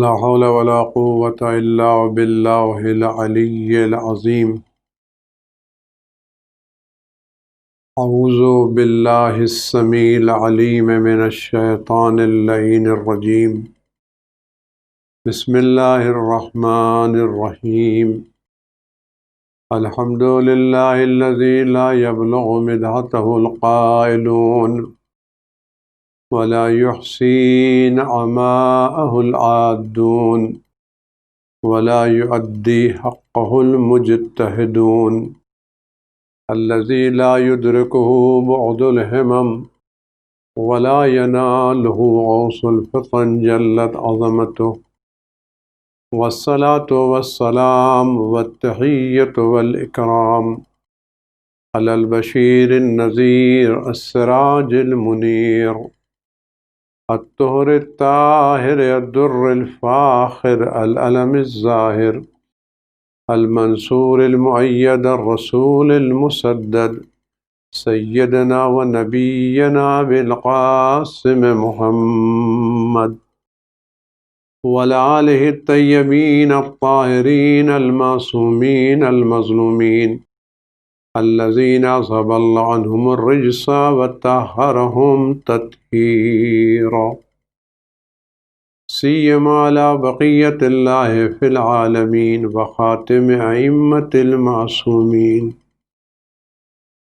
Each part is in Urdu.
لا حول ولا قوة إلا بالله العلي العظيم. أعوذ بالله السميع العليم من الشيطان اللعين الرجيم. بسم الله الرحمن الرحيم. الحمد لله الذي لا يبلغ مدحته القائلون ولا يحصي نعماءه العادون ولا يؤدي حقه المجتهدون الذي لا يدركه بعد الهمم ولا يناله عوص الفطن جلت عظمته. والصلاة والسلام والتحية والإكرام على البشير النذير السراج المنير الطهر الطاهر الدر الفاخر الألم الزاهر المنصور المؤيد الرسول المسدد سيدنا ونبينا بالقاسم محمد وعلى آله الطيبين الطاهرين المعصومين المظلومين الذين أذهب الله عنهم الرجس وطهرهم تطهيرا سيما على بقية الله في العالمين وخاتم أئمة المعصومين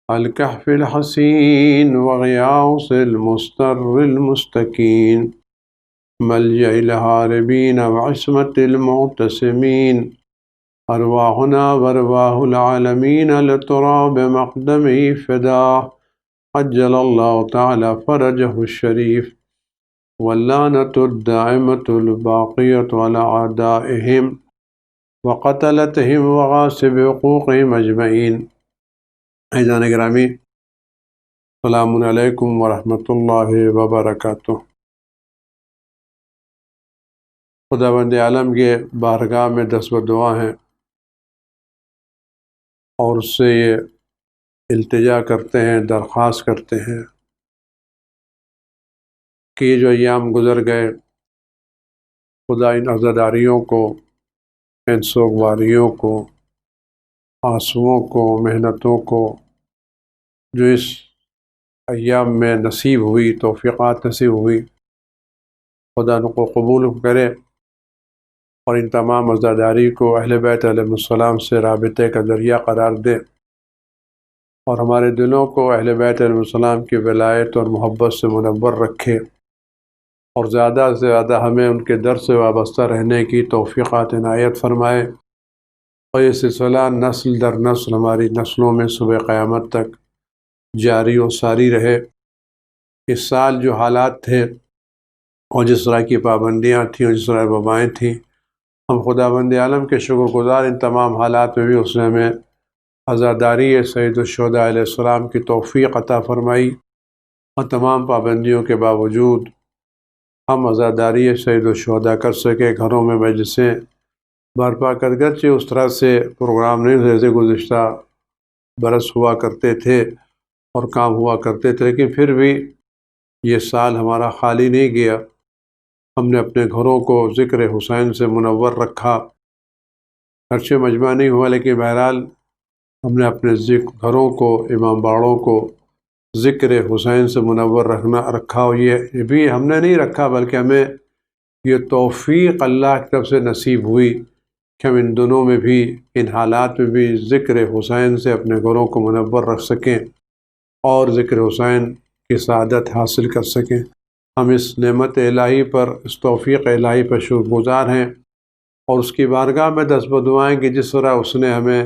الكهف الحسين وغياث المستر المستكين ملجأ الهاربين وعصمة المعتصمين أرواحنا وأرواح العالمين لتراب مقدمه فداه عجل الله تعالى فرجه الشريف واللعنة الدائمة الباقية على أعدائهم وقتلتهم وغاصب حقوقهم أجمعين. عزیزان گرامی، السلام علیکم ورحمۃ اللہ وبرکاتہ۔ خداوند عالم کے بارگاہ میں دست و دعا ہیں اور اس سے یہ التجا کرتے ہیں، درخواست کرتے ہیں کہ یہ جو ایام گزر گئے، خدا ان عزاداریوں کو، ان سوگواریوں کو، آنسوؤں کو، محنتوں کو جو اس ایام میں نصیب ہوئی، توفیقات نصیب ہوئی، خدا ان کو قبول کرے اور ان تمام عزاداری کو اہل بیت علیہ السلام سے رابطے کا ذریعہ قرار دے اور ہمارے دلوں کو اہل بیت علیہ السلام کی ولایت اور محبت سے منور رکھے اور زیادہ سے زیادہ ہمیں ان کے در سے وابستہ رہنے کی توفیقات عنایت فرمائے اور یہ سلسلہ نسل در نسل ہماری نسلوں میں صبح قیامت تک جاری و ساری رہے۔ اس سال جو حالات تھے اور جس طرح کی پابندیاں تھیں اور جس طرح وبائیں تھیں، ہم خداوند عالم کے شکر گزار ان تمام حالات میں بھی اس نے ہمیں عزاداری سید الشہداء علیہ السلام کی توفیق عطا فرمائی اور تمام پابندیوں کے باوجود ہم عزاداری سید الشہداء کر سکے، گھروں میں مجلسیں برپا کر، گرچہ اس طرح سے پروگرام نہیں جیسے گزشتہ برس ہوا کرتے تھے اور کام ہوا کرتے تھے، لیکن پھر بھی یہ سال ہمارا خالی نہیں گیا۔ ہم نے اپنے گھروں کو ذکر حسین سے منور رکھا، گرچہ مجمع نہیں ہوا لیکن بہرحال ہم نے اپنے گھروں کو، امام باڑوں کو ذکر حسین سے منور رکھا، اور یہ بھی ہم نے نہیں رکھا بلکہ ہمیں یہ توفیق اللہ کی طرف سے نصیب ہوئی کہ ہم ان دنوں میں بھی، ان حالات میں بھی ذکر حسین سے اپنے گھروں کو منور رکھ سکیں اور ذکر حسین کی سعادت حاصل کر سکیں۔ ہم اس نعمت الہی پر، اس توفیق الہی پر شکر گزار ہیں اور اس کی بارگاہ میں دست بدعائیں کہ جس طرح اس نے ہمیں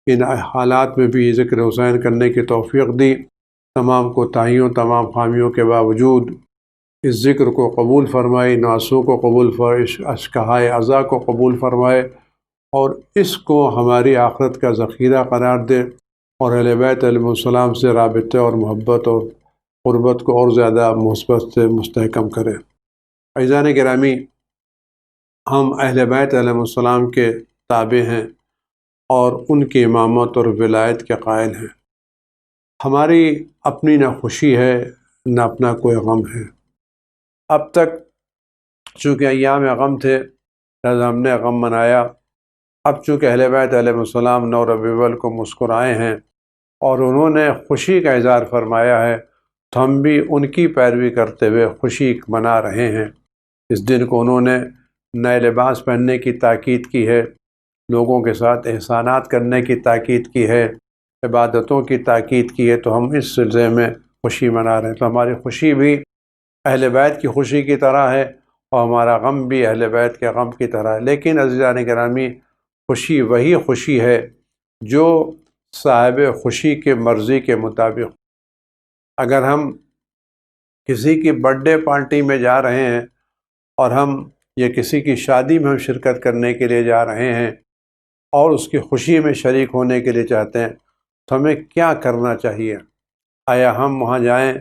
ان حالات میں بھی ذکر حسین کرنے کی توفیق دی، تمام کوتاہیوں، تمام خامیوں کے باوجود اس ذکر کو قبول فرمائے، ان آنسوؤں کو قبول فرمائے، اشکہائے عزا کو قبول فرمائے اور اس کو ہماری آخرت کا ذخیرہ قرار دے اور اہل بیت علیہ السلام سے رابطے اور محبت اور قربت کو اور زیادہ مثبت سے مستحکم کرے۔ عزیزان گرامی، ہم اہل بیت علیہ السلام کے تابع ہیں اور ان کی امامت اور ولایت کے قائل ہیں۔ ہماری اپنی نہ خوشی ہے نہ اپنا کوئی غم ہے۔ اب تک چونکہ ایام غم تھے لہذا ہم نے غم منایا۔ اب چونکہ اہل بیت علیہ السلام 9 ربیع الاول کو مسکرائے ہیں اور انہوں نے خوشی کا اظہار فرمایا ہے، تو ہم بھی ان کی پیروی کرتے ہوئے خوشی منا رہے ہیں۔ اس دن کو انہوں نے نئے لباس پہننے کی تاکید کی ہے، لوگوں کے ساتھ احسانات کرنے کی تاکید کی ہے، عبادتوں کی تاکید کی ہے، تو ہم اس سلسلے میں خوشی منا رہے ہیں۔ تو ہماری خوشی بھی اہل بیت کی خوشی کی طرح ہے اور ہمارا غم بھی اہل بیت کے غم کی طرح ہے۔ لیکن عزیزان گرامی، خوشی وہی خوشی ہے جو صاحب خوشی کے مرضی کے مطابق۔ اگر ہم کسی کی برتھ ڈے پارٹی میں جا رہے ہیں اور ہم یا کسی کی شادی میں ہم شرکت کرنے کے لیے جا رہے ہیں اور اس کی خوشی میں شریک ہونے کے لیے چاہتے ہیں، تو ہمیں کیا کرنا چاہیے؟ آیا ہم وہاں جائیں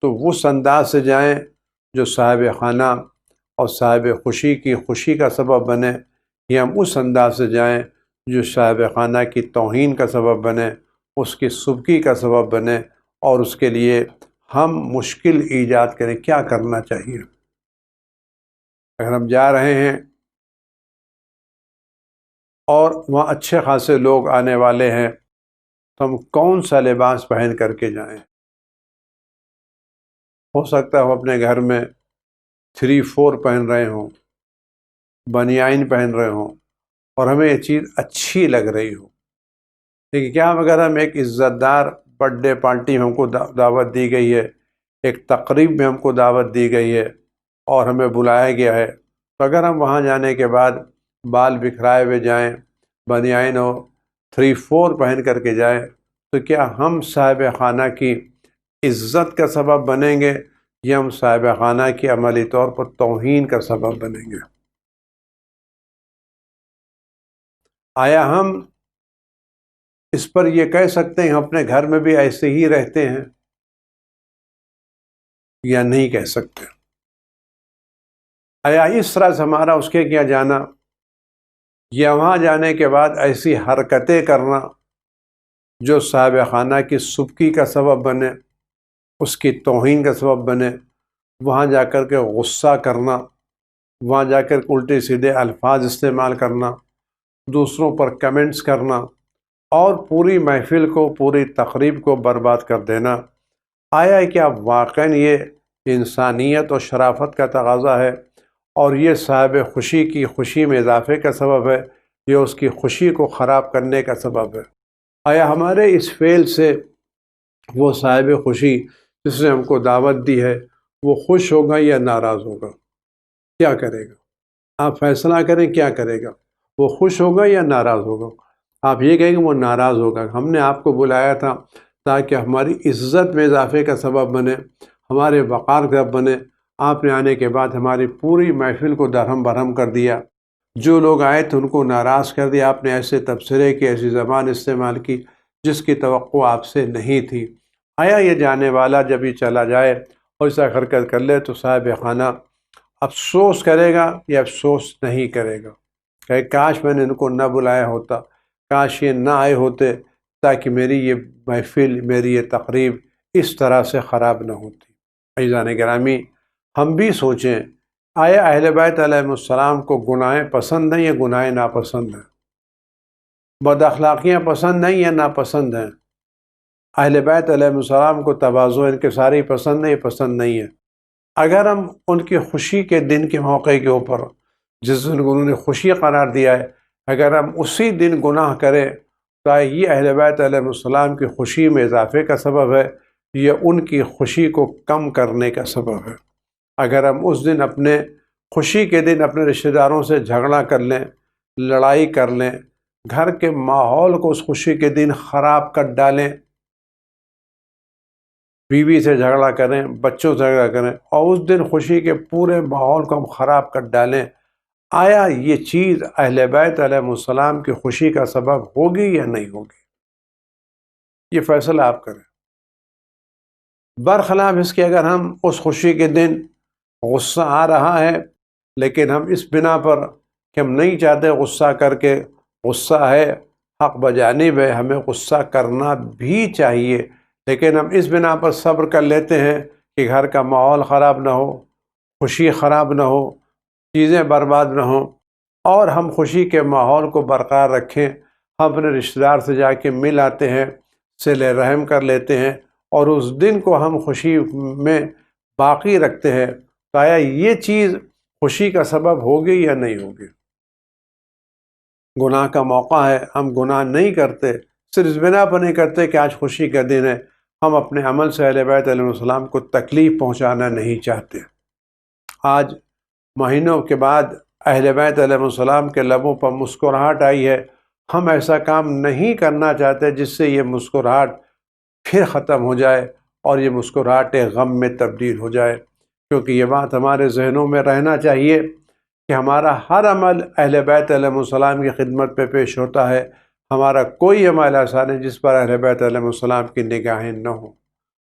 تو اس انداز سے جائیں جو صاحب خانہ اور صاحب خوشی کی خوشی کا سبب بنے، یا ہم اس انداز سے جائیں جو صاحب خانہ کی توہین کا سبب بنے، اس کی سبکی کا سبب بنے اور اس کے لیے ہم مشکل ایجاد کریں؟ کیا کرنا چاہیے؟ اگر ہم جا رہے ہیں اور وہاں اچھے خاصے لوگ آنے والے ہیں تو ہم کون سا لباس پہن کر کے جائیں؟ ہو سکتا ہے ہم اپنے گھر میں 3-4 پہن رہے ہوں، بنیائن پہن رہے ہوں اور ہمیں یہ چیز اچھی لگ رہی ہو، لیکن کیا اگر ہم ایک عزت دار برتھ ڈے پارٹی میں ہم کو دعوت دی گئی ہے، ایک تقریب میں ہم کو دعوت دی گئی ہے اور ہمیں بلایا گیا ہے، تو اگر ہم وہاں جانے کے بعد بال بکھرائے ہوئے جائیں، بنیائن ہو 3-4 پہن کر کے جائیں، تو کیا ہم صاحب خانہ کی عزت کا سبب بنیں گے یا ہم صاحب خانہ کی عملی طور پر توہین کا سبب بنیں گے؟ آیا ہم اس پر یہ کہہ سکتے ہیں ہم اپنے گھر میں بھی ایسے ہی رہتے ہیں یا نہیں کہہ سکتے؟ آیا اس طرح سے ہمارا اس کے کیا جانا یا وہاں جانے کے بعد ایسی حرکتیں کرنا جو صاحب خانہ کی سبکی کا سبب بنے، اس کی توہین کا سبب بنے، وہاں جا کر کے غصہ کرنا، وہاں جا کر الٹے سیدھے الفاظ استعمال کرنا، دوسروں پر کمنٹس کرنا اور پوری محفل کو، پوری تقریب کو برباد کر دینا؟ آیا کیا واقعاً یہ انسانیت اور شرافت کا تقاضا ہے اور یہ صاحب خوشی کی خوشی میں اضافے کا سبب ہے یا اس کی خوشی کو خراب کرنے کا سبب ہے؟ آیا ہمارے اس فعل سے وہ صاحب خوشی جس نے ہم کو دعوت دی ہے وہ خوش ہوگا یا ناراض ہوگا؟ کیا کرے گا؟ آپ فیصلہ کریں، کیا کرے گا؟ وہ خوش ہوگا یا ناراض ہوگا؟ آپ یہ کہیں گے وہ ناراض ہوگا، ہم نے آپ کو بلایا تھا تاکہ ہماری عزت میں اضافے کا سبب بنے، ہمارے وقار کا بنے، آپ نے آنے کے بعد ہماری پوری محفل کو درہم برہم کر دیا، جو لوگ آئے تھے ان کو ناراض کر دیا، آپ نے ایسے تبصرے کی، ایسی زبان استعمال کی جس کی توقع آپ سے نہیں تھی۔ آیا یہ جانے والا جب یہ چلا جائے اور ایسا حرکت کر لے تو صاحب خانہ افسوس کرے گا یا افسوس نہیں کرے گا کہ کاش میں نے ان کو نہ بلایا ہوتا، کاش یہ نہ آئے ہوتے تاکہ میری یہ محفل، میری یہ تقریب اس طرح سے خراب نہ ہوتی؟ عزیزان گرامی، ہم بھی سوچیں، آیا اہل بیت علیہ السلام کو گناہیں پسند ہیں یا گناہیں ناپسند ہیں؟ بد اخلاقیاں پسند ہیں یا ناپسند ہیں؟ اہل بیت علیہ السلام کو تواضع انکساری پسند ہے یا پسند نہیں ہے؟ اگر ہم ان کی خوشی کے دن کے موقع کے اوپر جس دن انہوں نے خوشی قرار دیا ہے، اگر ہم اسی دن گناہ کریں تو یہ اہل بیت علیہ السلام کی خوشی میں اضافے کا سبب ہے یا ان کی خوشی کو کم کرنے کا سبب ہے؟ اگر ہم اس دن اپنے خوشی کے دن اپنے رشتہ داروں سے جھگڑا کر لیں، لڑائی کر لیں، گھر کے ماحول کو اس خوشی کے دن خراب کر ڈالیں، بیوی سے جھگڑا کریں، بچوں سے جھگڑا کریں اور اس دن خوشی کے پورے ماحول کو ہم خراب کر ڈالیں، آیا یہ چیز اہل بیت علیہ السلام کی خوشی کا سبب ہوگی یا نہیں ہوگی؟ یہ فیصلہ آپ کریں۔ برخلاف اس کے اگر ہم اس خوشی کے دن غصہ آ رہا ہے لیکن ہم اس بنا پر کہ ہم نہیں چاہتے غصہ کر کے، غصہ ہے حق بجانب ہے، ہمیں غصہ کرنا بھی چاہیے، لیکن ہم اس بنا پر صبر کر لیتے ہیں کہ گھر کا ماحول خراب نہ ہو، خوشی خراب نہ ہو، چیزیں برباد نہ ہوں، اور ہم خوشی کے ماحول کو برقرار رکھیں. ہم اپنے رشتہ دار سے جا کے مل آتے ہیں، صلہ رحم کر لیتے ہیں، اور اس دن کو ہم خوشی میں باقی رکھتے ہیں. تو آیا یہ چیز خوشی کا سبب ہوگی یا نہیں ہوگی؟ گناہ کا موقع ہے، ہم گناہ نہیں کرتے، صرف اس بنا پر نہیں کرتے کہ آج خوشی کا دن ہے. ہم اپنے عمل سے اہل بیت علیہ السلام کو تکلیف پہنچانا نہیں چاہتے. آج مہینوں کے بعد اہل بیت علیہ السلام کے لبوں پر مسکراہٹ آئی ہے. ہم ایسا کام نہیں کرنا چاہتے جس سے یہ مسکراہٹ پھر ختم ہو جائے اور یہ مسکراہٹ غم میں تبدیل ہو جائے. کیونکہ یہ بات ہمارے ذہنوں میں رہنا چاہیے کہ ہمارا ہر عمل اہل بیت علیہ السلام کی خدمت پہ پیش ہوتا ہے. ہمارا کوئی عمل ایسا نہیں جس پر اہل بیت علیہ السلام کی نگاہیں نہ ہوں.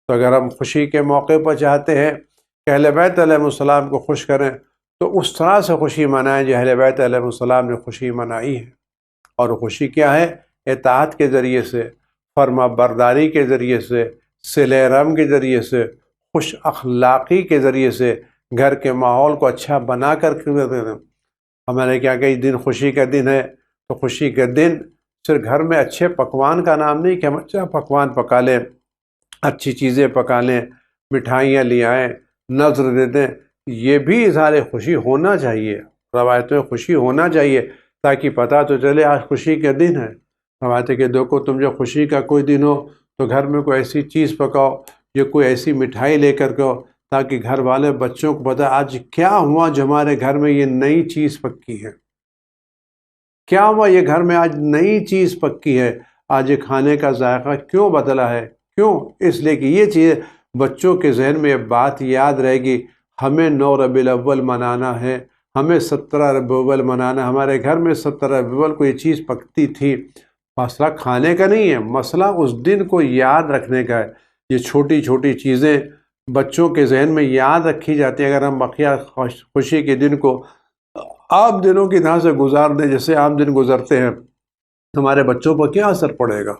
تو اگر ہم خوشی کے موقع پر چاہتے ہیں کہ اہل بیت علیہ السلام کو خوش کریں تو اس طرح سے خوشی منائیں جو اہل بیت علیہ السلام نے خوشی منائی ہے. اور خوشی کیا ہے؟ اطاعت کے ذریعے سے، فرما برداری کے ذریعے سے، صلہ رحم کے ذریعے سے، خوش اخلاقی کے ذریعے سے، گھر کے ماحول کو اچھا بنا کر ہمارے کیا کہ دن خوشی کا دن ہے. تو خوشی کا دن صرف گھر میں اچھے پکوان کا نام نہیں کہ ہم اچھا پکوان پکا لیں، اچھی چیزیں پکا لیں، مٹھائیاں لے آئیں، نذر دے دیں. یہ بھی اظہار خوشی ہونا چاہیے، روایتوں خوشی ہونا چاہیے، تاکہ پتہ تو چلے آج خوشی کا دن ہے. روایتیں کہ دیکھو تم جب خوشی کا کوئی دن ہو تو گھر میں کوئی ایسی چیز پکاؤ یا کوئی ایسی مٹھائی لے کر کے تاکہ گھر والے بچوں کو پتہ آج کیا ہوا جو ہمارے گھر میں یہ نئی چیز پکی ہے، کیا ہوا یہ گھر میں آج نئی چیز پکی ہے، آج یہ کھانے کا ذائقہ کیوں بدلا ہے. کیوں؟ اس لیے کہ یہ چیز بچوں کے ذہن میں یہ بات یاد رہے گی، ہمیں 9 ربیع الاول منانا ہے، ہمیں 17 ربیع الاول منانا. ہمارے گھر میں 17 ربیع الاول کو یہ چیز پکتی تھی. مسئلہ کھانے کا نہیں ہے، مسئلہ اس دن کو یاد رکھنے کا ہے. یہ چھوٹی چھوٹی چیزیں بچوں کے ذہن میں یاد رکھی جاتی ہیں. اگر ہم بقیہ خوشی کے دن کو عام دنوں کی طرح سے گزار دیں جیسے عام دن گزرتے ہیں، ہمارے بچوں پر کیا اثر پڑے گا؟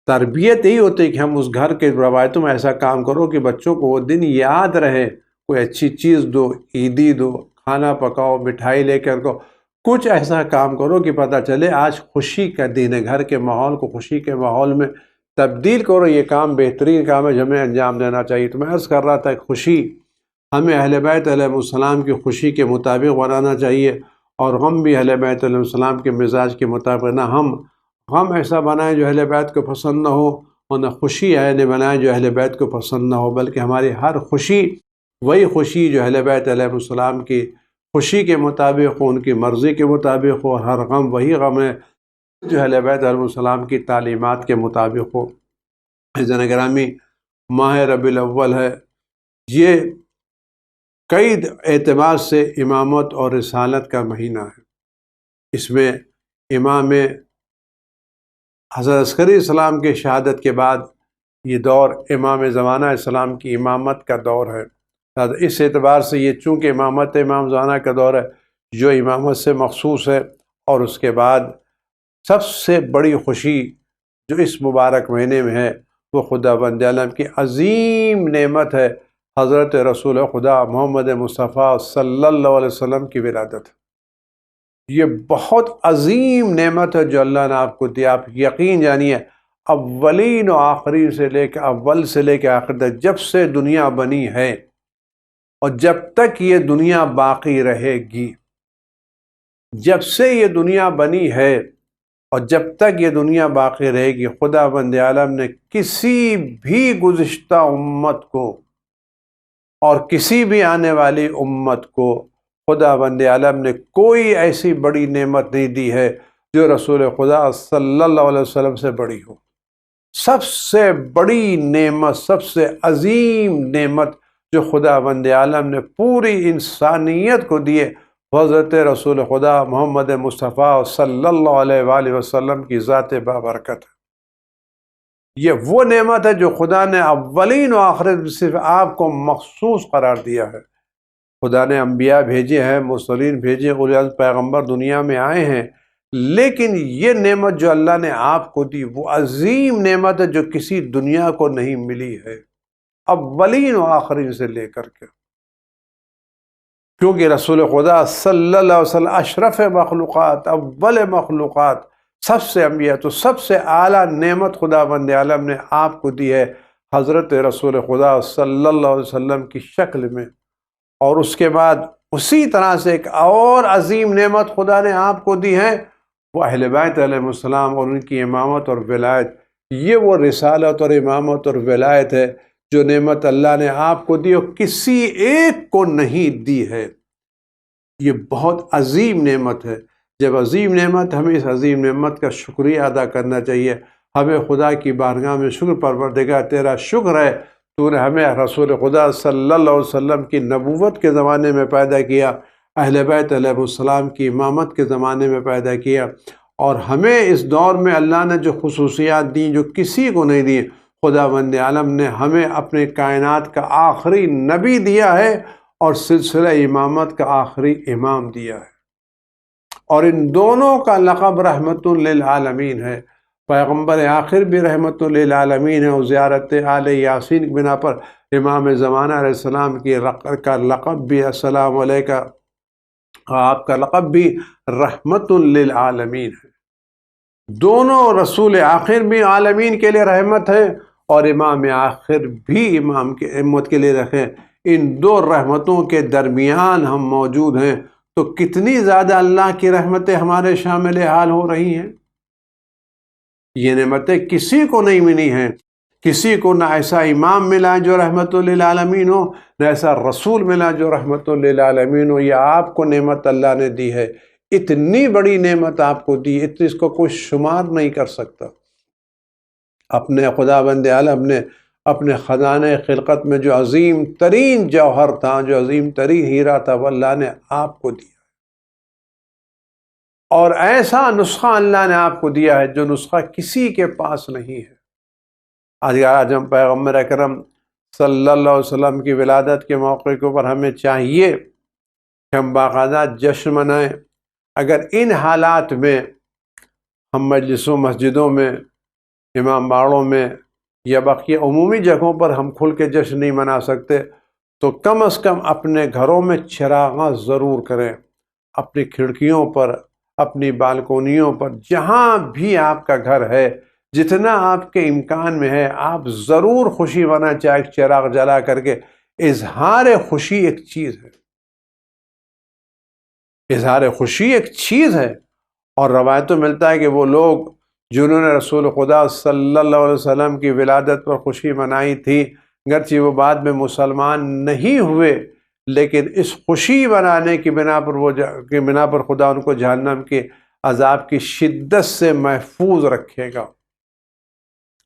تربیت یہی ہوتی ہے کہ ہم اس گھر کے روایتوں میں ایسا کام کرو کہ بچوں کو وہ دن یاد رہے. کوئی اچھی چیز دو، عیدی دو، کھانا پکاؤ، مٹھائی لے کر کو کچھ ایسا کام کرو کہ پتہ چلے آج خوشی کا دن ہے. گھر کے ماحول کو خوشی کے ماحول میں تبدیل کرو. یہ کام بہترین کام ہے جو ہمیں انجام دینا چاہیے. تو میں عرض کر رہا تھا کہ خوشی ہمیں اہل بیت علیہ السلام کی خوشی کے مطابق بنانا چاہیے، اور غم بھی اہل بیت علیہ السلام کے مزاج کے مطابق. نہ ہم غم ایسا بنائیں جو اہل بیت کو پسند نہ ہو، اور نہ خوشی ایسے بنائیں جو اہل بیت کو پسند نہ ہو، بلکہ ہماری ہر خوشی وہی خوشی جو اہل بیت علیہ السلام کی خوشی کے مطابق ہو، ان کی مرضی کے مطابق ہو، اور ہر غم وہی غم ہے جو اہل بیت علیہ السلام کی تعلیمات کے مطابق ہو. عزیزان گرامی، ماہ ربیع الاول ہے، یہ کئی اعتبار سے امامت اور رسالت کا مہینہ ہے. اس میں امام حضرت عسکری اسلام کے شہادت کے بعد یہ دور امام زمانہ اسلام کی امامت کا دور ہے. اس اعتبار سے یہ چونکہ امامت امام زمانہ کا دور ہے جو امامت سے مخصوص ہے. اور اس کے بعد سب سے بڑی خوشی جو اس مبارک مہینے میں ہے وہ خدا بند عالم کی عظیم نعمت ہے، حضرت رسول خدا محمد مصطفیٰ صلی اللہ علیہ وسلم کی ولادت. یہ بہت عظیم نعمت ہے جو اللہ نے آپ کو دی. آپ یقین جانیے اولین و آخرین سے لے کے اول سے لے کے آخر تک، جب سے دنیا بنی ہے اور جب تک یہ دنیا باقی رہے گی، جب سے یہ دنیا بنی ہے اور جب تک یہ دنیا باقی رہے گی، خدا بند عالم نے کسی بھی گزشتہ امت کو اور کسی بھی آنے والی امت کو خدا بند عالم نے کوئی ایسی بڑی نعمت نہیں دی ہے جو رسول خدا صلی اللہ علیہ وسلم سے بڑی ہو. سب سے بڑی نعمت، سب سے عظیم نعمت جو خدا بند عالم نے پوری انسانیت کو دیے، حضرت رسول خدا محمد مصطفیٰ صلی اللہ علیہ وآلہ وسلم کی ذات بابرکت ہے. یہ وہ نعمت ہے جو خدا نے اولین و آخرین صرف آپ کو مخصوص قرار دیا ہے. خدا نے انبیاء بھیجے ہیں، مرسلین بھیجے، اولی العزم پیغمبر دنیا میں آئے ہیں، لیکن یہ نعمت جو اللہ نے آپ کو دی وہ عظیم نعمت ہے جو کسی دنیا کو نہیں ملی ہے، اولین و آخرین سے لے کر کے. کیونکہ رسول خدا صلی اللہ علیہ وسلم اشرف مخلوقات، اول مخلوقات، سب سے انبیاء، تو سب سے اعلیٰ نعمت خدا بند عالم نے آپ کو دی ہے حضرت رسول خدا صلی اللہ علیہ وسلم کی شکل میں۔ اور اس کے بعد اسی طرح سے ایک اور عظیم نعمت خدا نے آپ کو دی ہے، وہ اہل بیت علیہ السلام اور ان کی امامت اور ولایت۔ یہ وہ رسالت اور امامت اور ولایت ہے جو نعمت اللہ نے آپ کو دی اور کسی ایک کو نہیں دی ہے۔ یہ بہت عظیم نعمت ہے۔ جب عظیم نعمت، ہمیں اس عظیم نعمت کا شکریہ ادا کرنا چاہیے۔ ہمیں خدا کی بارگاہ میں شکر، پروردگار تیرا شکر ہے، تو نے ہمیں رسول خدا صلی اللہ علیہ وسلم کی نبوت کے زمانے میں پیدا کیا، اہل بیت علیہ السلام کی امامت کے زمانے میں پیدا کیا، اور ہمیں اس دور میں اللہ نے جو خصوصیات دیں جو کسی کو نہیں دیں، خدا بند عالم نے ہمیں اپنے کائنات کا آخری نبی دیا ہے اور سلسلہ امامت کا آخری امام دیا ہے، اور ان دونوں کا لقب رحمت للعالمین ہے۔ پیغمبر آخر بھی رحمت للعالمین ہے، اور زیارت آل یاسین کی بنا پر امام زمانہ علیہ السلام کا لقب بھی السلام علیکہ، آپ کا لقب بھی رحمت للعالمین ہے۔ دونوں رسول آخر بھی عالمین کے لیے رحمت ہے، اور امام آخر بھی امام کے امت کے لیے رکھیں۔ ان دو رحمتوں کے درمیان ہم موجود ہیں، تو کتنی زیادہ اللہ کی رحمتیں ہمارے شامل حال ہو رہی ہیں۔ یہ نعمتیں کسی کو نہیں ملی ہیں، کسی کو نہ ایسا امام ملا جو رحمت للعالمین ہو، نہ ایسا رسول ملا جو رحمت للعالمین ہو۔ یہ آپ کو نعمت اللہ نے دی ہے، اتنی بڑی نعمت آپ کو دی، اس کو کوئی شمار نہیں کر سکتا۔ اپنے خدا بند عالم نے اپنے خزانہ خلقت میں جو عظیم ترین جوہر تھا، جو عظیم ترین ہیرا تھا، وہ اللہ نے آپ کو دیا، اور ایسا نسخہ اللہ نے آپ کو دیا ہے جو نسخہ کسی کے پاس نہیں ہے۔ آج ہم پیغمبر اکرم صلی اللہ علیہ وسلم کی ولادت کے موقع کے اوپر ہمیں چاہیے کہ ہم باقاعدہ جشن منائیں۔ اگر ان حالات میں ہم مجلسوں، مسجدوں میں، امام باڑوں میں یا باقی عمومی جگہوں پر ہم کھل کے جشن نہیں منا سکتے، تو کم از کم اپنے گھروں میں چراغاں ضرور کریں، اپنی کھڑکیوں پر، اپنی بالکونیوں پر، جہاں بھی آپ کا گھر ہے، جتنا آپ کے امکان میں ہے، آپ ضرور خوشی منائیں، چاہے ایک چراغ جلا کر کے۔ اظہار خوشی ایک چیز ہے، اظہار خوشی ایک چیز ہے، اور روایتوں ملتا ہے کہ وہ لوگ جنہوں نے رسول خدا صلی اللہ علیہ وسلم کی ولادت پر خوشی منائی تھی، گرچہ وہ بعد میں مسلمان نہیں ہوئے، لیکن اس خوشی منانے کی بنا پر خدا ان کو جہنم کے عذاب کی شدت سے محفوظ رکھے گا۔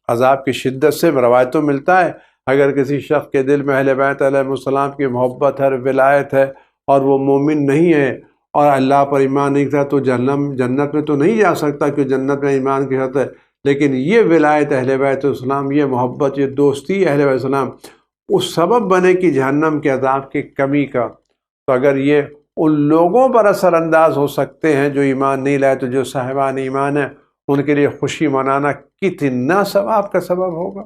عذاب کی شدت سے روایتوں ملتا ہے، اگر کسی شخص کے دل میں اہل بیت علیہ السلام کی محبت ہے، ولایت ہے، اور وہ مومن نہیں ہے اور اللہ پر ایمان نہیں تھا، تو جنت میں تو نہیں جا سکتا، کہ جنت میں ایمان کی شرط ہے۔ لیکن یہ ولایت اہل بیت السلام، یہ محبت، یہ دوستی اہل بیت السلام اس سبب بنے کہ جہنم کے عذاب کی کمی کا، تو اگر یہ ان لوگوں پر اثر انداز ہو سکتے ہیں جو ایمان نہیں لائے، تو جو صاحبان ایمان ہیں ان کے لیے خوشی منانا کتنا ثواب کا سبب ہوگا،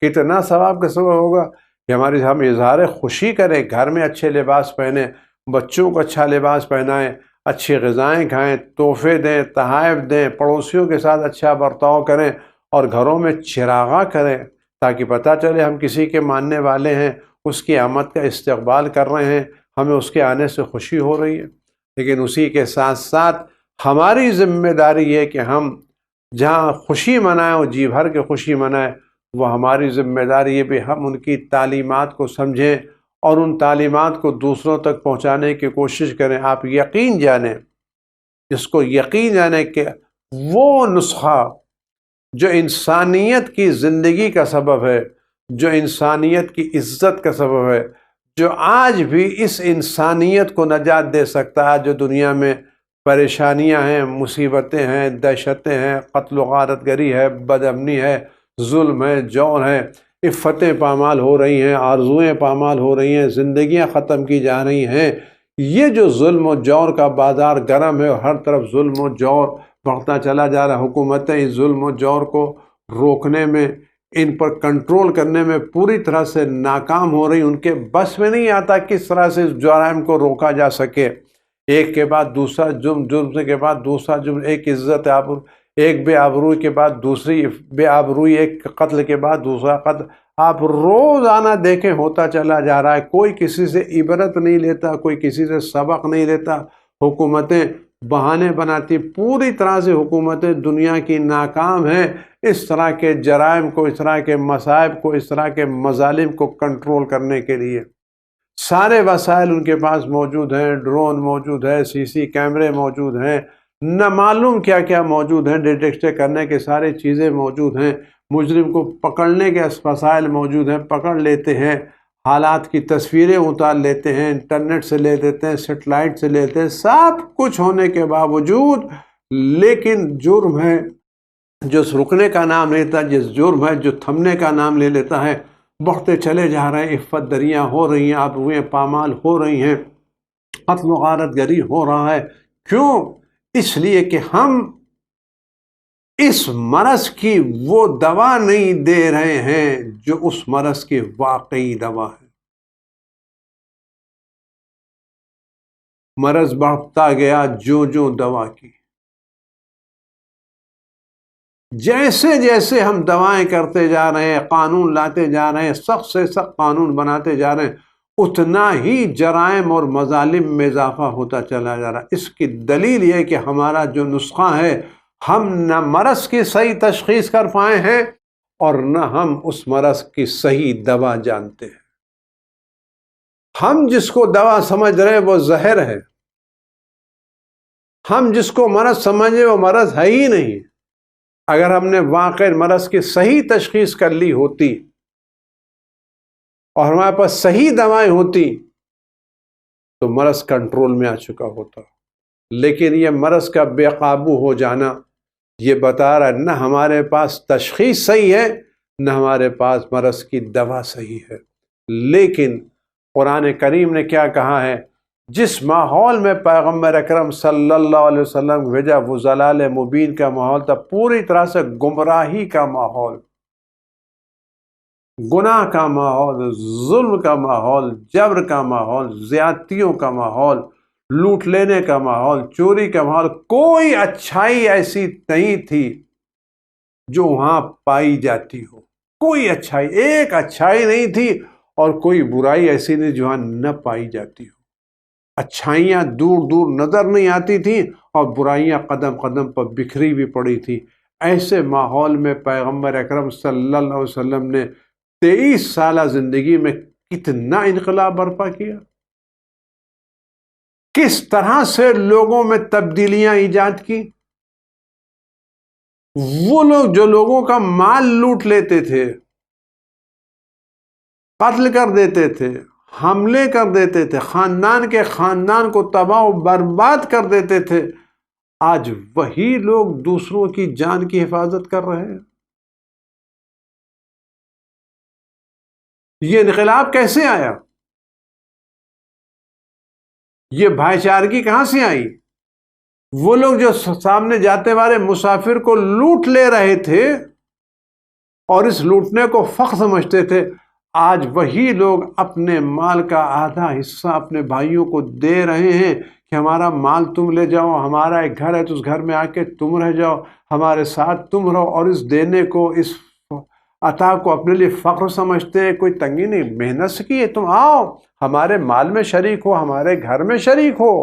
کتنا ثواب کا سبب ہوگا کہ ہم اظہار خوشی کریں، گھر میں اچھے لباس پہنیں، بچوں کو اچھا لباس پہنائیں، اچھی غذائیں کھائیں، تحفے دیں، تحائف دیں، پڑوسیوں کے ساتھ اچھا برتاؤ کریں، اور گھروں میں چراغاں کریں، تاکہ پتہ چلے ہم کسی کے ماننے والے ہیں، اس کی آمد کا استقبال کر رہے ہیں، ہمیں اس کے آنے سے خوشی ہو رہی ہے۔ لیکن اسی کے ساتھ ساتھ ہماری ذمہ داری یہ کہ ہم جہاں خوشی منائیں اور جی بھر کے خوشی منائیں، وہ ہماری ذمہ داری ہے بھی ہم ان کی تعلیمات کو سمجھیں اور ان تعلیمات کو دوسروں تک پہنچانے کی کوشش کریں۔ آپ یقین جانیں، اس کو یقین جانیں کہ وہ نسخہ جو انسانیت کی زندگی کا سبب ہے، جو انسانیت کی عزت کا سبب ہے، جو آج بھی اس انسانیت کو نجات دے سکتا ہے، جو دنیا میں پریشانیاں ہیں، مصیبتیں ہیں، دہشتیں ہیں، قتل و غارت گری ہے، بد امنی ہے، ظلم ہے، جور ہے، عفتیں پامال ہو رہی ہیں، آرزوئیں پامال ہو رہی ہیں، زندگیاں ختم کی جا رہی ہیں۔ یہ جو ظلم و جور کا بازار گرم ہے، اور ہر طرف ظلم و جور بڑھتا چلا جا رہا ہے، حکومتیں اس ظلم و جور کو روکنے میں ان پر کنٹرول کرنے میں پوری طرح سے ناکام ہو رہی، ان کے بس میں نہیں آتا کس طرح سے اس جرائم کو روکا جا سکے۔ ایک کے بعد دوسرا جرم، جرم کے بعد دوسرا جرم، ایک عزت آبرو، ایک بے آبروئی کے بعد دوسری بے آبروئی، ایک قتل کے بعد دوسرا قتل، آپ روزانہ دیکھیں ہوتا چلا جا رہا ہے۔ کوئی کسی سے عبرت نہیں لیتا، کوئی کسی سے سبق نہیں لیتا۔ حکومتیں بہانے بناتی، پوری طرح سے حکومتیں دنیا کی ناکام ہیں اس طرح کے جرائم کو، اس طرح کے مصائب کو، اس طرح کے مظالم کو کنٹرول کرنے کے لیے۔ سارے وسائل ان کے پاس موجود ہیں، ڈرون موجود ہے، سی سی کیمرے موجود ہیں، نہ معلوم کیا کیا موجود ہیں، ڈیٹیکٹ کرنے کے سارے چیزیں موجود ہیں، مجرم کو پکڑنے کے وسائل موجود ہیں، پکڑ لیتے ہیں، حالات کی تصویریں اتار لیتے ہیں، انٹرنیٹ سے لے لیتے ہیں، سیٹلائٹ سے لیتے ہیں، سب کچھ ہونے کے باوجود لیکن جرم ہے جو رکنے کا نام لیتا، جس جرم ہے جو تھمنے کا نام لے لیتا ہے، بڑھتے چلے جا رہے ہیں، عفت دریاں ہو رہی ہیں، آبروئیں پامال ہو رہی ہیں، قتل و غارت گری ہو رہا ہے۔ کیوں؟ اس لیے کہ ہم اس مرض کی وہ دوا نہیں دے رہے ہیں جو اس مرض کی واقعی دوا ہے۔ مرض بڑھتا گیا جو دوا کی، جیسے جیسے ہم دوائیں کرتے جا رہے ہیں، قانون لاتے جا رہے ہیں، سخت سے سخت قانون بناتے جا رہے ہیں، اتنا ہی جرائم اور مظالم میں اضافہ ہوتا چلا جا رہا ہے۔ اس کی دلیل یہ کہ ہمارا جو نسخہ ہے، ہم نہ مرض کی صحیح تشخیص کر پائے ہیں اور نہ ہم اس مرض کی صحیح دوا جانتے ہیں۔ ہم جس کو دوا سمجھ رہے ہیں وہ زہر ہے، ہم جس کو مرض سمجھے وہ مرض ہے ہی نہیں۔ اگر ہم نے واقع مرض کی صحیح تشخیص کر لی ہوتی اور ہمارے پاس صحیح دوائیں ہوتی تو مرض کنٹرول میں آ چکا ہوتا، لیکن یہ مرض کا بے قابو ہو جانا یہ بتا رہا ہے نہ ہمارے پاس تشخیص صحیح ہے، نہ ہمارے پاس مرض کی دوا صحیح ہے۔ لیکن قرآن کریم نے کیا کہا ہے؟ جس ماحول میں پیغمبر اکرم صلی اللہ علیہ وسلم بھیجا وہ ضلال مبین کا ماحول تھا، پوری طرح سے گمراہی کا ماحول، گناہ کا ماحول، ظلم کا ماحول، جبر کا ماحول، زیادتیوں کا ماحول، لوٹ لینے کا ماحول، چوری کا ماحول۔ کوئی اچھائی ایسی نہیں تھی جو وہاں پائی جاتی ہو، کوئی اچھائی، ایک اچھائی نہیں تھی اور کوئی برائی ایسی نہیں جو وہاں نہ پائی جاتی ہو۔ اچھائیاں دور دور نظر نہیں آتی تھیں اور برائیاں قدم قدم پر بکھری بھی پڑی تھی۔ ایسے ماحول میں پیغمبر اکرم صلی اللہ علیہ وسلم نے 23 سالہ زندگی میں کتنا انقلاب برپا کیا، کس طرح سے لوگوں میں تبدیلیاں ایجاد کی۔ وہ لوگ جو لوگوں کا مال لوٹ لیتے تھے، قتل کر دیتے تھے، حملے کر دیتے تھے، خاندان کے خاندان کو تباہ و برباد کر دیتے تھے، آج وہی لوگ دوسروں کی جان کی حفاظت کر رہے ہیں۔ یہ انقلاب کیسے آیا؟ یہ بھائی چارگی کہاں سے آئی؟ وہ لوگ جو سامنے جاتے والے مسافر کو لوٹ لے رہے تھے اور اس لوٹنے کو فخر سمجھتے تھے، آج وہی لوگ اپنے مال کا آدھا حصہ اپنے بھائیوں کو دے رہے ہیں کہ ہمارا مال تم لے جاؤ، ہمارا ایک گھر ہے تو اس گھر میں آ کے تم رہ جاؤ، ہمارے ساتھ تم رہو، اور اس دینے کو، اس عطا کو اپنے لیے فخر سمجھتے ہیں۔ کوئی تنگی نہیں، محنت سے کی ہے، تم آؤ ہمارے مال میں شریک ہو، ہمارے گھر میں شریک ہو۔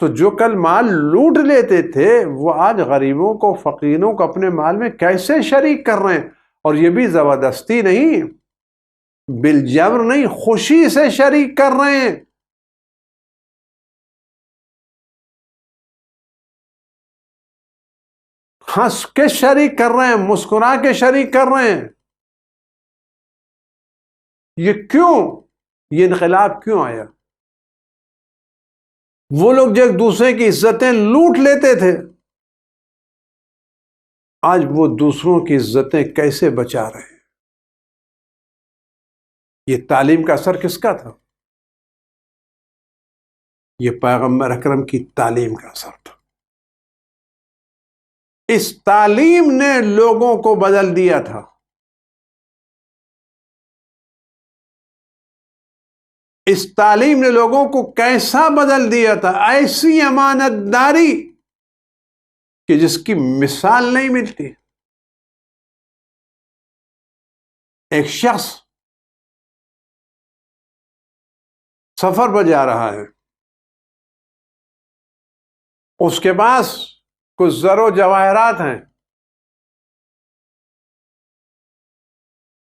تو جو کل مال لوٹ لیتے تھے وہ آج غریبوں کو، فقیروں کو اپنے مال میں کیسے شریک کر رہے ہیں؟ اور یہ بھی زبردستی نہیں، بالجبر نہیں، خوشی سے شریک کر رہے ہیں۔ ہنس کے شریک کر رہے ہیں، مسکرا کے شریک کر رہے ہیں۔ یہ کیوں؟ یہ انقلاب کیوں آیا؟ وہ لوگ جو ایک دوسرے کی عزتیں لوٹ لیتے تھے، آج وہ دوسروں کی عزتیں کیسے بچا رہے ہیں؟ یہ تعلیم کا اثر کس کا تھا؟ یہ پیغمبر اکرم کی تعلیم کا اثر تھا۔ اس تعلیم نے لوگوں کو بدل دیا تھا. اس تعلیم نے لوگوں کو کیسا بدل دیا تھا؟ ایسی امانت داری کہ جس کی مثال نہیں ملتی. ایک شخص سفر پر جا رہا ہے، اس کے پاس کچھ زر و جواہرات ہیں.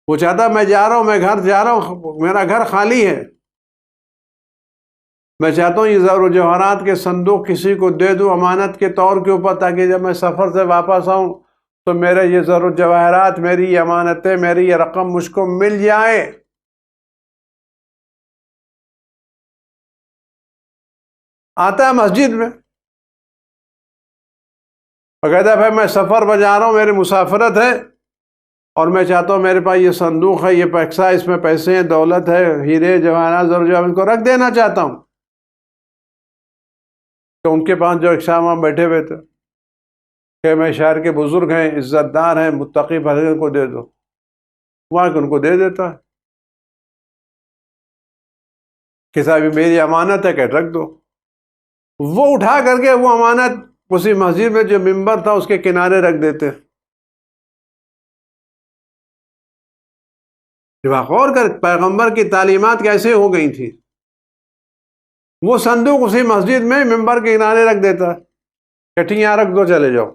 وہ چاہتا میں جا رہا ہوں، میں گھر جا رہا ہوں، میرا گھر خالی ہے، میں چاہتا ہوں یہ زر و جواہرات کے صندوق کسی کو دے دوں امانت کے طور کے اوپر، تاکہ جب میں سفر سے واپس آؤں تو میرے یہ زر و جواہرات، میری یہ امانتیں، میری یہ رقم مجھ کو مل جائے. آتا ہے مسجد میں اور کہتا ہے بھائی میں سفر پر جا رہا ہوں، میری مسافرت ہے، اور میں چاہتا ہوں میرے پاس یہ صندوق ہے، یہ پیسہ، اس میں پیسے ہیں، دولت ہے، ہیرے جواہرات، زر و جواہرات، ان کو رکھ دینا چاہتا ہوں. تو ان کے پاس جو ایک شام بیٹھے ہوئے تھے کہ میں شہر کے بزرگ ہیں، عزت دار ہیں، متقی بھائی کو دے دو. وہاں کہ ان کو دے دیتا ہے کہ صاحب میری امانت ہے، کہ رکھ دو. وہ اٹھا کر کے وہ امانت اسی مسجد میں جو ممبر تھا اس کے کنارے رکھ دیتے. غور کر پیغمبر کی تعلیمات کیسے ہو گئی تھی. وہ صندوق اسی مسجد میں ممبر کے کنارے رکھ دیتا کہ ٹھیک یہاں رکھ دو، چلے جاؤ.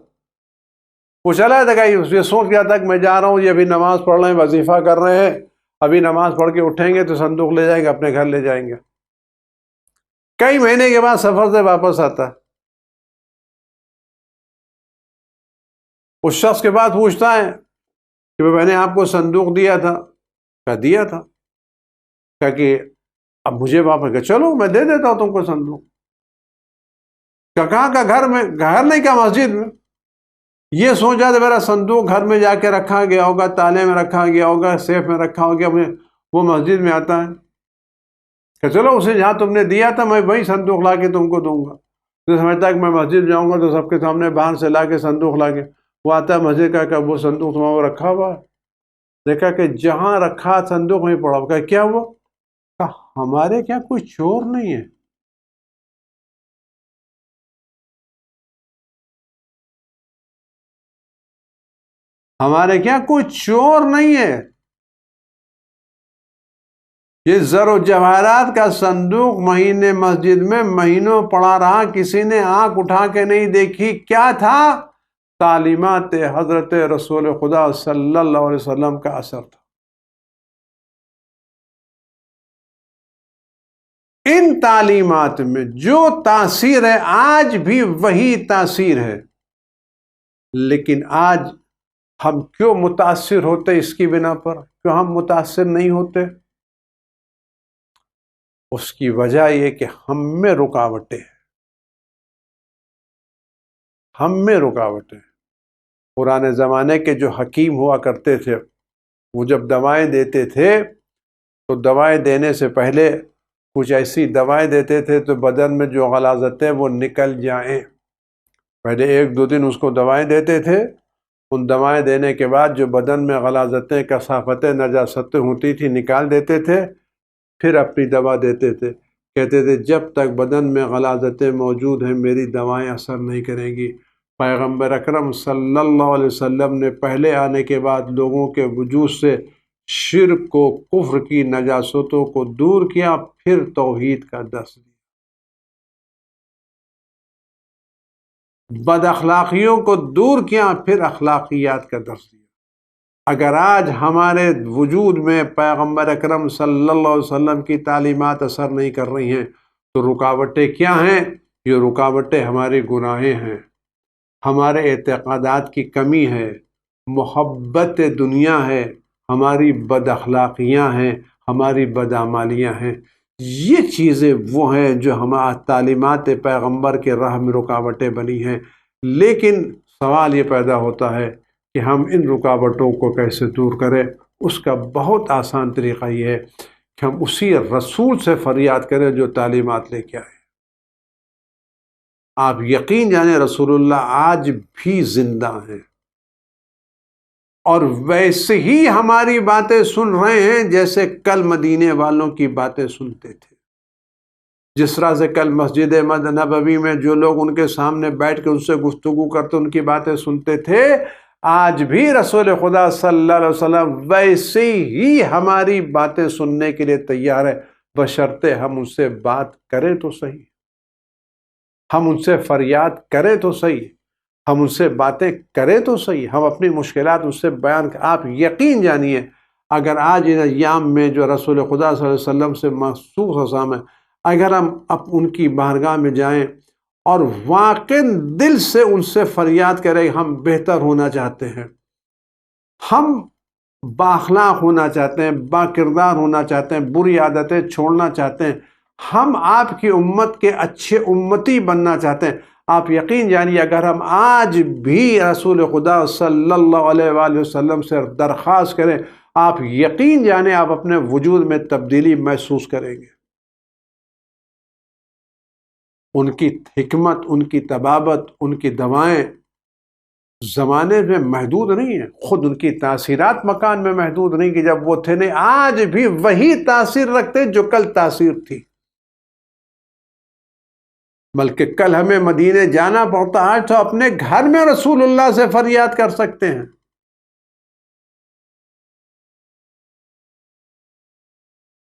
وہ چلا تھا کہ یہ سوچ گیا تھا کہ میں جا رہا ہوں، یہ ابھی نماز پڑھ رہے ہیں، وظیفہ کر رہے ہیں، ابھی نماز پڑھ کے اٹھیں گے تو صندوق لے جائیں گے، اپنے گھر لے جائیں گے. کئی مہینے کے بعد سفر سے واپس آتا، اس شخص کے بعد پوچھتا ہے کہ میں نے آپ کو صندوق دیا تھا. کہا دیا تھا. کہا کہ اب مجھے واپس، کہ چلو میں دے دیتا ہوں تم کو صندوق. کہاں کا گھر میں؟ گھر نہیں، کہا مسجد میں. یہ سوچا تو میرا صندوق گھر میں جا کے رکھا گیا ہوگا، تالے میں رکھا گیا ہوگا، سیف میں رکھا ہوگا. وہ مسجد میں آتا ہے کہ چلو اسے جہاں تم نے دیا تھا میں وہی صندوق لا کے تم کو دوں گا. تو سمجھتا ہے کہ میں مسجد جاؤں گا تو سب کے سامنے باہر سے لا کے صندوق لا کے، وہ آتا ہے مسجد کا کہ وہ صندوق تمہارا وہ رکھا ہوا. دیکھا کہ جہاں رکھا صندوق وہیں پڑا ہوا. کہ کیا ہوا؟ کہا ہمارے کیا کوئی چور نہیں ہے؟ ہمارے کیا کوئی چور نہیں ہے؟ یہ زر و جواہرات کا صندوق مہینے مسجد میں مہینوں پڑا رہا، کسی نے آنکھ اٹھا کے نہیں دیکھی. کیا تھا؟ تعلیمات حضرت رسول خدا صلی اللہ علیہ وسلم کا اثر تھا. ان تعلیمات میں جو تاثیر ہے آج بھی وہی تاثیر ہے. لیکن آج ہم کیوں متاثر ہوتے؟ اس کی بنا پر کیوں ہم متاثر نہیں ہوتے؟ اس کی وجہ یہ کہ ہم میں رکاوٹیں ہیں. ہم میں رکاوٹیں. پرانے زمانے کے جو حکیم ہوا کرتے تھے، وہ جب دوائیں دیتے تھے تو دوائیں دینے سے پہلے کچھ ایسی دوائیں دیتے تھے تو بدن میں جو غلاظتیں وہ نکل جائیں. پہلے 1-2 دن اس کو دوائیں دیتے تھے، ان دوائیں دینے کے بعد جو بدن میں غلاظتیں، کثافتیں، نجاستیں ہوتی تھی نکال دیتے تھے، پھر اپنی دوا دیتے تھے. کہتے تھے جب تک بدن میں غلاظتیں موجود ہیں میری دوائیں اثر نہیں کریں گی. پیغمبر اکرم صلی اللہ علیہ وسلم نے پہلے آنے کے بعد لوگوں کے وجود سے شرک کو، کفر کی نجاستوں کو دور کیا، پھر توحید کا درس دیا. بد اخلاقیوں کو دور کیا، پھر اخلاقیات کا درس دیا. اگر آج ہمارے وجود میں پیغمبر اکرم صلی اللہ علیہ وسلم کی تعلیمات اثر نہیں کر رہی ہیں تو رکاوٹیں کیا ہیں؟ یہ رکاوٹیں ہماری گناہیں ہیں، ہمارے اعتقادات کی کمی ہے، محبت دنیا ہے، ہماری بد اخلاقیاں ہیں، ہماری بدعمالیاں ہیں. یہ چیزیں وہ ہیں جو ہمارا تعلیمات پیغمبر کے راہ میں رکاوٹیں بنی ہیں. لیکن سوال یہ پیدا ہوتا ہے کہ ہم ان رکاوٹوں کو کیسے دور کریں؟ اس کا بہت آسان طریقہ یہ ہے کہ ہم اسی رسول سے فریاد کریں جو تعلیمات لے کے آئے. آپ یقین جانیں رسول اللہ آج بھی زندہ ہیں، اور ویسے ہی ہماری باتیں سن رہے ہیں جیسے کل مدینے والوں کی باتیں سنتے تھے۔ جس طرح سے کل مسجد نبوی میں جو لوگ ان کے سامنے بیٹھ کے ان سے گفتگو کرتے ان کی باتیں سنتے تھے، آج بھی رسول خدا صلی اللہ علیہ وسلم ویسے ہی ہماری باتیں سننے کے لیے تیار ہے، بشرطے ہم ان سے بات کریں تو صحیح، ہم ان سے فریاد کریں تو صحیح، ہم ان سے باتیں کریں تو صحیح، ہم اپنی مشکلات ان سے بیان کریں۔ آپ یقین جانیے اگر آج ان ایام میں جو رسول خدا صلی اللہ علیہ وسلم سے مخصوص اسام ہے، اگر ہم ان کی بارگاہ میں جائیں اور واقع دل سے ان سے فریاد کریں، ہم بہتر ہونا چاہتے ہیں، ہم بااخلاق ہونا چاہتے ہیں، با کردار ہونا چاہتے ہیں، بری عادتیں چھوڑنا چاہتے ہیں، ہم آپ کی امت کے اچھے امتی بننا چاہتے ہیں، آپ یقین جانیے اگر ہم آج بھی رسول خدا صلی اللہ علیہ وآلہ وسلم سے درخواست کریں، آپ یقین جانیں آپ اپنے وجود میں تبدیلی محسوس کریں گے۔ ان کی حکمت، ان کی طبابت، ان کی دوائیں زمانے میں محدود نہیں ہیں، خود ان کی تاثیرات مکان میں محدود نہیں کہ جب وہ تھے نہیں، آج بھی وہی تاثیر رکھتے جو کل تاثیر تھی، بلکہ کل ہمیں مدینے جانا پڑتا، آج تو اپنے گھر میں رسول اللہ سے فریاد کر سکتے ہیں۔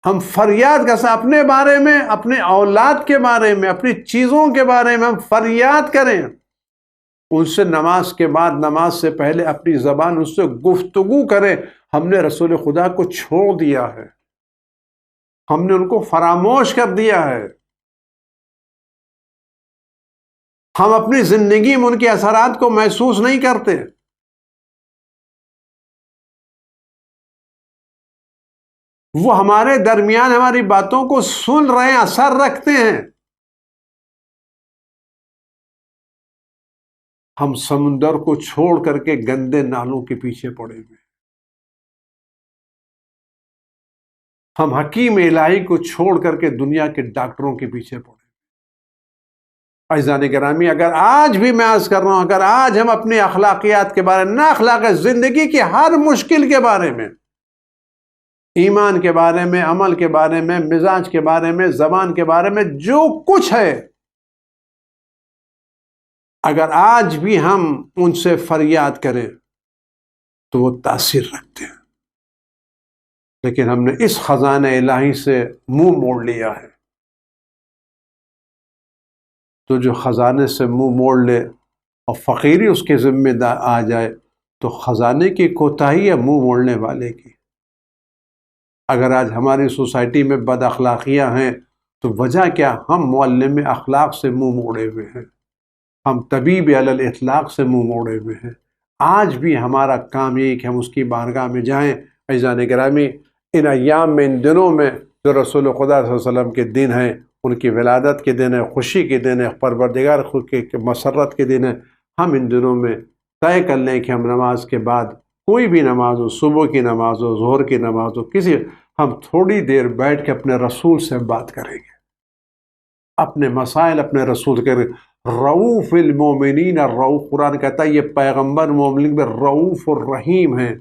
ہم فریاد کر سکتے اپنے بارے میں، اپنے اولاد کے بارے میں، اپنی چیزوں کے بارے میں ہم فریاد کریں، ان سے نماز کے بعد، نماز سے پہلے اپنی زبان ان سے گفتگو کریں۔ ہم نے رسول خدا کو چھوڑ دیا ہے، ہم نے ان کو فراموش کر دیا ہے، ہم اپنی زندگی میں ان کے اثرات کو محسوس نہیں کرتے۔ وہ ہمارے درمیان ہماری باتوں کو سن رہے ہیں، اثر رکھتے ہیں۔ ہم سمندر کو چھوڑ کر کے گندے نالوں کے پیچھے پڑے ہوئے، ہم حکیم الہی کو چھوڑ کر کے دنیا کے ڈاکٹروں کے پیچھے پڑے۔ عزیزان گرامی، اگر آج بھی میں عرض کر رہا ہوں، اگر آج ہم اپنی اخلاقیات کے بارے میں، نا اخلاق زندگی کی ہر مشکل کے بارے میں، ایمان کے بارے میں، عمل کے بارے میں، مزاج کے بارے میں، زبان کے بارے میں، جو کچھ ہے، اگر آج بھی ہم ان سے فریاد کریں تو وہ تاثیر رکھتے ہیں، لیکن ہم نے اس خزانہ الہی سے منہ موڑ لیا ہے۔ تو جو خزانے سے منہ موڑ لے اور فقیری اس کے ذمہ دار آ جائے تو خزانے کی کوتاہی ہے منہ موڑنے والے کی۔ اگر آج ہماری سوسائٹی میں بد اخلاقیاں ہیں تو وجہ کیا؟ ہم معلم اخلاق سے منہ موڑے ہوئے ہیں، ہم طبیب علی الاطلاق سے منہ موڑے ہوئے ہیں۔ آج بھی ہمارا کام یہ کہ ہم اس کی بارگاہ میں جائیں۔ عزیزان گرامی، ان ایام میں، ان دنوں میں جو رسول خدا صلی اللہ علیہ وسلم کے دن ہیں، ان کی ولادت کے دن ہے، خوشی کے دن ہے، پروردگار خود کے مسرت کے دن ہے، ہم ان دنوں میں طے کر لیں کہ ہم نماز کے بعد کوئی بھی نماز ہو، صبح کی نماز ہو، ظہر کی نماز ہو، ہم تھوڑی دیر بیٹھ کے اپنے رسول سے بات کریں گے، اپنے مسائل اپنے رسول کے رؤوف المومنین الرؤوف، قرآن کہتا ہے یہ پیغمبر مومنین میں رؤوف الرحیم ہیں۔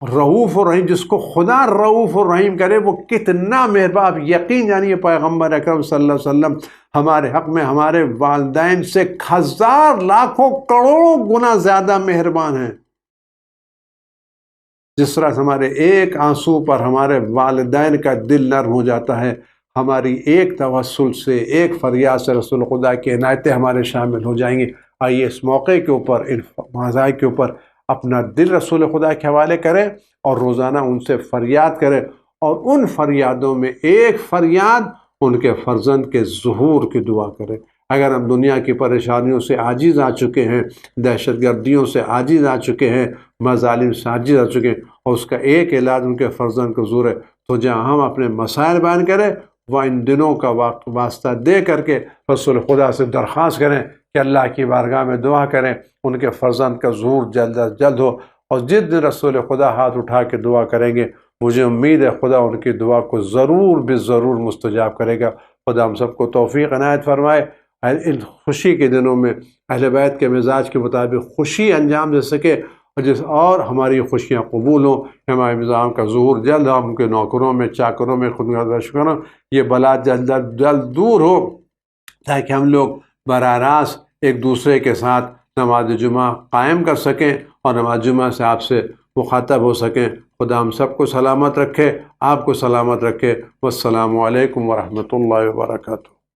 رؤوف الرحیم، جس کو خدا رؤوف الرحیم کرے وہ کتنا مہربان۔ آپ یقین جانیے پیغمبر اکرم صلی اللہ علیہ وسلم ہمارے حق میں ہمارے والدین سے ہزار لاکھوں کروڑوں گنا زیادہ مہربان ہیں۔ جس طرح سے ہمارے ایک آنسو پر ہمارے والدین کا دل نرم ہو جاتا ہے، ہماری ایک توسل سے، ایک فریاد سے رسول خدا کی عنایتیں ہمارے شامل ہو جائیں گی۔ آئیے اس موقع کے اوپر، ان مزاح کے اوپر اپنا دل رسول خدا کے حوالے کریں اور روزانہ ان سے فریاد کریں، اور ان فریادوں میں ایک فریاد ان کے فرزند کے ظہور کی دعا کریں۔ اگر ہم دنیا کی پریشانیوں سے عاجز آ چکے ہیں، دہشت گردیوں سے عاجز آ چکے ہیں، مظالم سے عاجز آ چکے ہیں، اور اس کا ایک علاج ان کے فرزند کا ظہور ہے، تو جہاں ہم اپنے مسائل بیان کریں، وہ ان دنوں کا واسطہ دے کر کے رسول خدا سے درخواست کریں کہ اللہ کی بارگاہ میں دعا کریں ان کے فرزند کا ظہور جلد از جلد ہو۔ اور جس دن رسول خدا ہاتھ اٹھا کے دعا کریں گے، مجھے امید ہے خدا ان کی دعا کو ضرور بھی ضرور مستجاب کرے گا۔ خدا ہم سب کو توفیق عنایت فرمائے۔ ان خوشی کے دنوں میں اہل بیت کے مزاج کے مطابق خوشی انجام دے سکے، اور ہماری خوشیاں قبول ہوں، ہمارے نظام کا ظہور جلد ہم کے نوکروں میں، چاکروں میں، خدمت شکروں، یہ بلا جلد دور ہو، تاکہ ہم لوگ براہ راست ایک دوسرے کے ساتھ نماز جمعہ قائم کر سکیں اور نماز جمعہ سے آپ سے مخاطب ہو سکیں۔ خدا ہم سب کو سلامت رکھے، آپ کو سلامت رکھے۔ والسلام علیکم ورحمۃ اللہ وبرکاتہ۔